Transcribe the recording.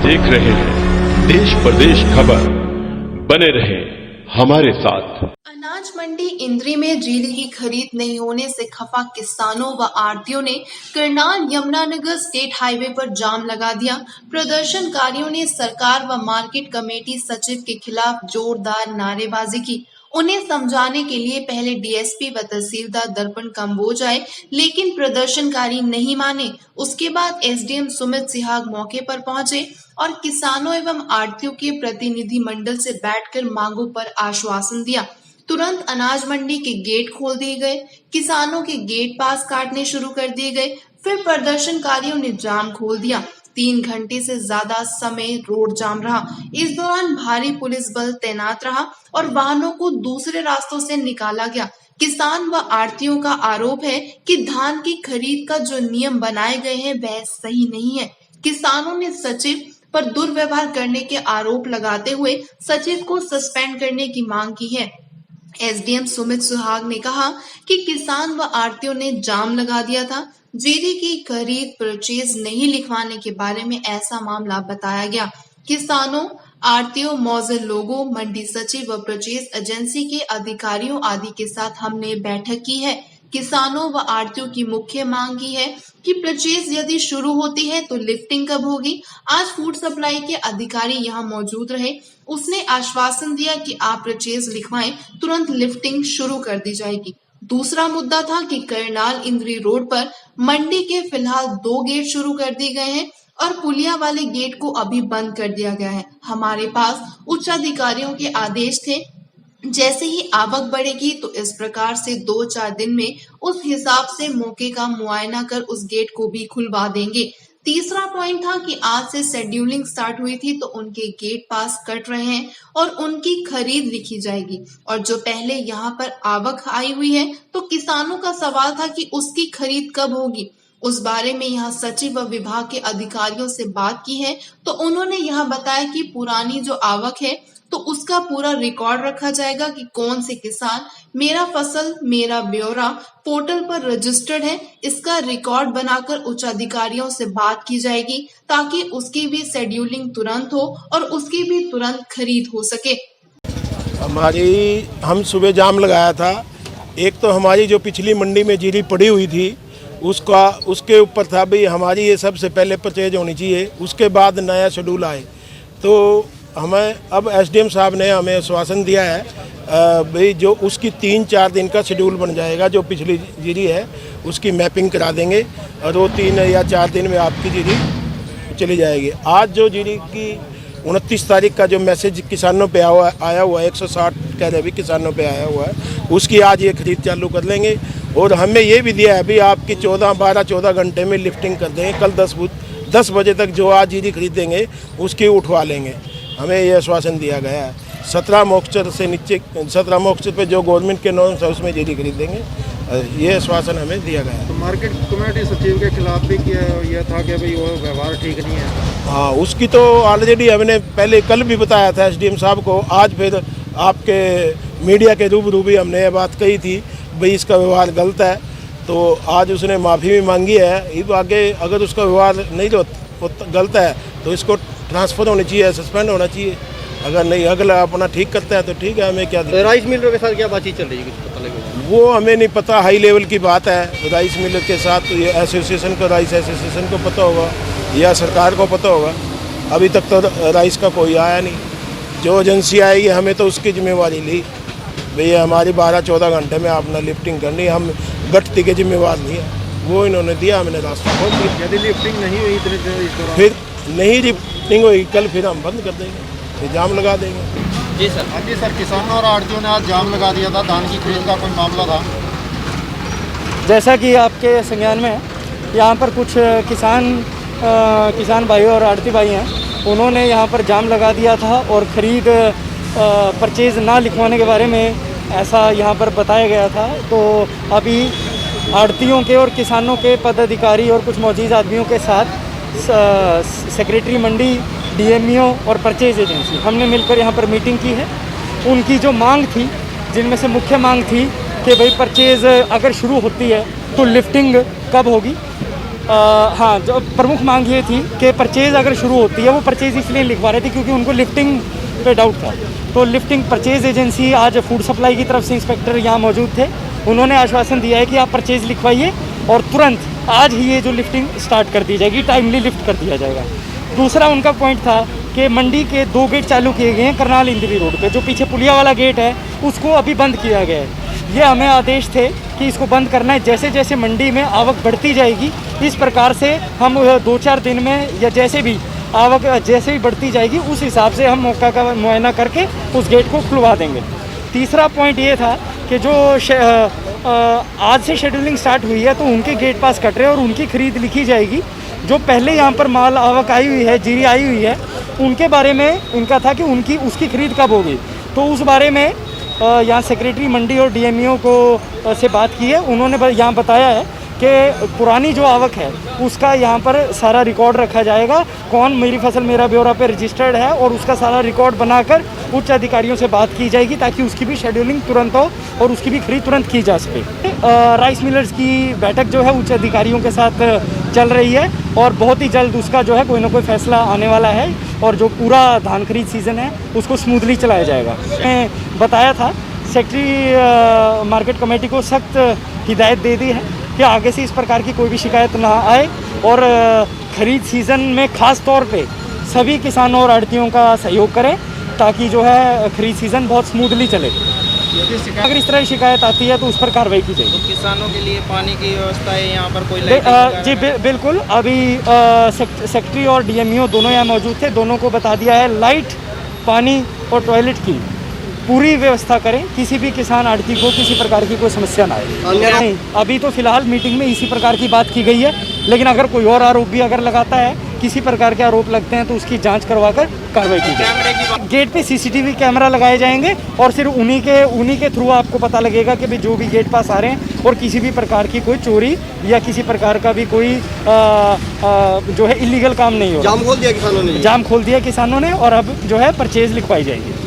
देख रहे हैं देश प्रदेश खबर, बने रहे हमारे साथ। अनाज मंडी इंद्री में जीरी की खरीद नहीं होने से खफा किसानों व आढ़तियों ने करनाल यमुनानगर स्टेट हाईवे पर जाम लगा दिया। प्रदर्शनकारियों ने सरकार व मार्केट कमेटी सचिव के खिलाफ जोरदार नारेबाजी की। उन्हें समझाने के लिए पहले डीएसपी व तहसीलदार दर्पण कम्बोज आए, लेकिन प्रदर्शनकारी नहीं माने। उसके बाद एसडीएम सुमित सिहाग मौके पर पहुंचे और किसानों एवं आढ़तियों के प्रतिनिधि मंडल से बैठकर मांगों पर आश्वासन दिया। तुरंत अनाज मंडी के गेट खोल दिए गए, किसानों के गेट पास काटने शुरू कर दिए गए। फिर प्रदर्शनकारियों ने जाम खोल दिया। 3 घंटे से ज्यादा समय रोड जाम रहा। इस दौरान भारी पुलिस बल तैनात रहा और वाहनों को दूसरे रास्तों से निकाला गया। किसान व आढ़तियों का आरोप है कि धान की खरीद का जो नियम बनाए गए हैं वह सही नहीं है। किसानों ने सचिव पर दुर्व्यवहार करने के आरोप लगाते हुए सचिव को सस्पेंड करने की मांग की है। एसडीएम सुमित सुहाग ने कहा कि किसान व आढ़तियों ने जाम लगा दिया था। जीरी की खरीद परचेज नहीं लिखवाने के बारे में ऐसा मामला बताया गया। किसानों, आढ़तियों, मौजूद लोगों, मंडी सचिव व परचेज एजेंसी के अधिकारियों आदि के साथ हमने बैठक की है। किसानों व आढ़तियों की मुख्य मांग की है कि परचेज यदि शुरू होती है तो लिफ्टिंग कब होगी। आज फूड सप्लाई के अधिकारी यहां मौजूद रहे। उसने आश्वासन दिया कि आप परचेज लिखवाएं, तुरंत लिफ्टिंग शुरू कर दी जाएगी। दूसरा मुद्दा था कि करनाल इंद्री रोड पर मंडी के फिलहाल 2 गेट शुरू कर दिए गए हैं और पुलिया वाले गेट को अभी बंद कर दिया गया है। हमारे पास उच्च अधिकारियों के आदेश थे, जैसे ही आवक बढ़ेगी तो इस प्रकार से 2-4 दिन में उस हिसाब से मौके का मुआयना कर उस गेट को भी खुलवा देंगे। तीसरा पॉइंट था कि आज से शेड्यूलिंग स्टार्ट हुई थी तो उनके गेट पास कट रहे हैं और उनकी खरीद लिखी जाएगी। और जो पहले यहाँ पर आवक आई हुई है तो किसानों का सवाल था कि उसकी खरीद कब होगी। उस बारे में यहाँ सचिव व विभाग के अधिकारियों से बात की है तो उन्होंने यह बताया कि पुरानी जो आवक है तो उसका पूरा रिकॉर्ड रखा जाएगा कि कौन से किसान मेरा फसल मेरा ब्यौरा पोर्टल पर रजिस्टर्ड है। इसका रिकॉर्ड बनाकर उच्च अधिकारियों से बात की जाएगी ताकि उसकी भी शेड्यूलिंग तुरंत हो और उसकी भी तुरंत खरीद हो सके। हम सुबह जाम लगाया था। एक तो हमारी जो पिछली मंडी में जीरी पड़ी हुई थी उसके ऊपर था भाई हमारी ये सबसे पहले परचेज होनी चाहिए, उसके बाद नया शेड्यूल आए। तो हमें अब एसडीएम साहब ने हमें आश्वासन दिया है भाई जो उसकी 3-4 दिन का शेड्यूल बन जाएगा। जो पिछली जीरी है उसकी मैपिंग करा देंगे और वो 3 या 4 दिन में आपकी जीरी चली जाएगी। आज जो जीरी की 29 तारीख का जो मैसेज किसानों पे आया हुआ है 160 कह रहे भी किसानों पे आया हुआ है, उसकी आज ये खरीद चालू कर लेंगे। और हमें ये भी दिया है भाई आपकी 12-14 घंटे में लिफ्टिंग कर देंगे। कल 10 बजे तक जो आज जीरी खरीदेंगे उसकी उठवा लेंगे। हमें ये आश्वासन दिया गया है। 17 मॉक्चर से नीचे 17 मॉक्चर पे जो गवर्नमेंट के नॉर्म्स है उसमें जीरी खरीदेंगे। ये आश्वासन हमें दिया गया है। तो मार्केट कमेटी सचिव के खिलाफ भी किया यह था कि भाई वो व्यवहार ठीक नहीं है। हाँ, उसकी तो ऑलरेडी हमने पहले कल भी बताया था एसडीएम साहब को। आज फिर आपके मीडिया के रूबरू भी हमने ये बात कही थी भाई इसका व्यवहार गलत है। तो आज उसने माफ़ी भी मांगी है। इस आगे अगर उसका व्यवहार नहीं गलत है तो इसको ट्रांसफ़र होनी चाहिए, सस्पेंड होना चाहिए। अगर नहीं अगला अपना ठीक करता है तो ठीक है, हमें क्या। तो राइस मिलरों के साथ क्या बातचीत चल रही है, कुछ पता लगे? वो हमें नहीं पता, हाई लेवल की बात है। राइस मिलर के साथ ये एसोसिएशन को, राइस एसोसिएशन को पता होगा या सरकार को पता होगा। अभी तक तो राइस का कोई आया नहीं। जो एजेंसी आएगी हमें तो उसकी जिम्मेवारी ली भैया हमारी 12-14 घंटे में आपने लिफ्टिंग करनी, हम गठती के जिम्मेवार नहीं है। वो इन्होंने दिया हमने रास्ता। यदि लिफ्टिंग नहीं हुई इतने फिर नहीं लिफ्टिंग हुई कल फिर हम बंद कर देंगे, फिर जाम लगा देंगे। जी सर। हाँ जी सर, किसानों और आढ़तियों ने आज जाम लगा दिया था। धान की खरीद का कोई मामला था? जैसा कि आपके संज्ञान में यहाँ पर कुछ किसान भाई और आढ़ती भाई हैं, उन्होंने यहाँ पर जाम लगा दिया था और ख़रीद परचेज़ ना लिखवाने के बारे में ऐसा यहाँ पर बताया गया था। तो अभी आढ़तियों के और किसानों के पदाधिकारी और कुछ मौजूद आदमियों के साथ सेक्रेटरी मंडी, डीएमईओ और परचेज एजेंसी हमने मिलकर यहाँ पर मीटिंग की है। उनकी जो मांग थी, जिनमें से मुख्य मांग थी कि भाई परचेज़ अगर शुरू होती है तो लिफ्टिंग कब होगी। हाँ, जो प्रमुख मांग ये थी कि परचेज़ अगर शुरू होती है, वो परचेज़ इसलिए लिखवा रहे थे क्योंकि उनको लिफ्टिंग पे डाउट था। तो लिफ्टिंग परचेज़ एजेंसी, आज फूड सप्लाई की तरफ से इंस्पेक्टर यहाँ मौजूद थे, उन्होंने आश्वासन दिया है कि आप परचेज़ लिखवाइए और तुरंत आज ही ये जो लिफ्टिंग स्टार्ट कर दी जाएगी, टाइमली लिफ्ट कर दिया जाएगा। दूसरा उनका पॉइंट था कि मंडी के 2 गेट चालू किए गए हैं करनाल इंदिरी रोड पे। जो पीछे पुलिया वाला गेट है उसको अभी बंद किया गया है। ये हमें आदेश थे कि इसको बंद करना है। जैसे जैसे मंडी में आवक बढ़ती जाएगी, इस प्रकार से हम 2-4 दिन में या जैसे भी आवक जैसे ही बढ़ती जाएगी उस हिसाब से हम मौका का मुआयना करके उस गेट को खुलवा देंगे। तीसरा पॉइंट ये था कि जो आज से शेड्यूलिंग स्टार्ट हुई है तो उनके गेट पास कट रहे हैं और उनकी खरीद लिखी जाएगी। जो पहले यहाँ पर माल आवक आई हुई है, जीरी आई हुई है, उनके बारे में इनका था कि उसकी खरीद कब होगी। तो उस बारे में यहाँ सेक्रेटरी मंडी और डीएमईओ को से बात की है। उन्होंने यहाँ बताया है कि पुरानी जो आवक है उसका यहाँ पर सारा रिकॉर्ड रखा जाएगा, कौन मेरी फसल मेरा ब्यौरा पे रजिस्टर्ड है, और उसका सारा रिकॉर्ड बनाकर उच्च अधिकारियों से बात की जाएगी ताकि उसकी भी शेड्यूलिंग तुरंत हो और उसकी भी खरीद तुरंत की जा सके। राइस मिलर्स की बैठक जो है उच्च अधिकारियों के साथ चल रही है और बहुत ही जल्द उसका जो है कोई ना कोई फैसला आने वाला है और जो पूरा धान खरीद सीज़न है उसको स्मूथली चलाया जाएगा। मैं बताया था, सेक्रेटरी मार्केट कमेटी को सख्त हिदायत दे दी है कि आगे से इस प्रकार की कोई भी शिकायत ना आए और ख़रीद सीज़न में ख़ास तौर पे सभी किसानों और आढ़तियों का सहयोग करें ताकि जो है खरीद सीज़न बहुत स्मूथली चले। अगर इस तरह की शिकायत आती है तो उस पर कार्रवाई की जाएगी। तो किसानों के लिए पानी की व्यवस्था है यहाँ पर कोई जी बिल्कुल। अभी सेक्रेटरी और डीएमईओ दोनों यहाँ मौजूद थे, दोनों को बता दिया है लाइट, पानी और टॉयलेट की पूरी व्यवस्था करें, किसी भी किसान आढ़ती को किसी प्रकार की कोई समस्या ना आए। नहीं, अभी तो फिलहाल मीटिंग में इसी प्रकार की बात की गई है, लेकिन अगर कोई और आरोप भी अगर लगाता है, किसी प्रकार के आरोप लगते हैं तो उसकी जांच करवाकर कार्रवाई की जाएगी। गेट पे सीसीटीवी कैमरा लगाए जाएंगे और सिर्फ उन्हीं के थ्रू आपको पता लगेगा कि भाई जो भी गेट पास आ रहे हैं और किसी भी प्रकार की कोई चोरी या किसी प्रकार का भी कोई जो है इलीगल काम नहीं हो। जाम खोल दिया किसानों ने, जाम खोल दिया किसानों ने और अब जो है परचेज लिखवाई जाएगी।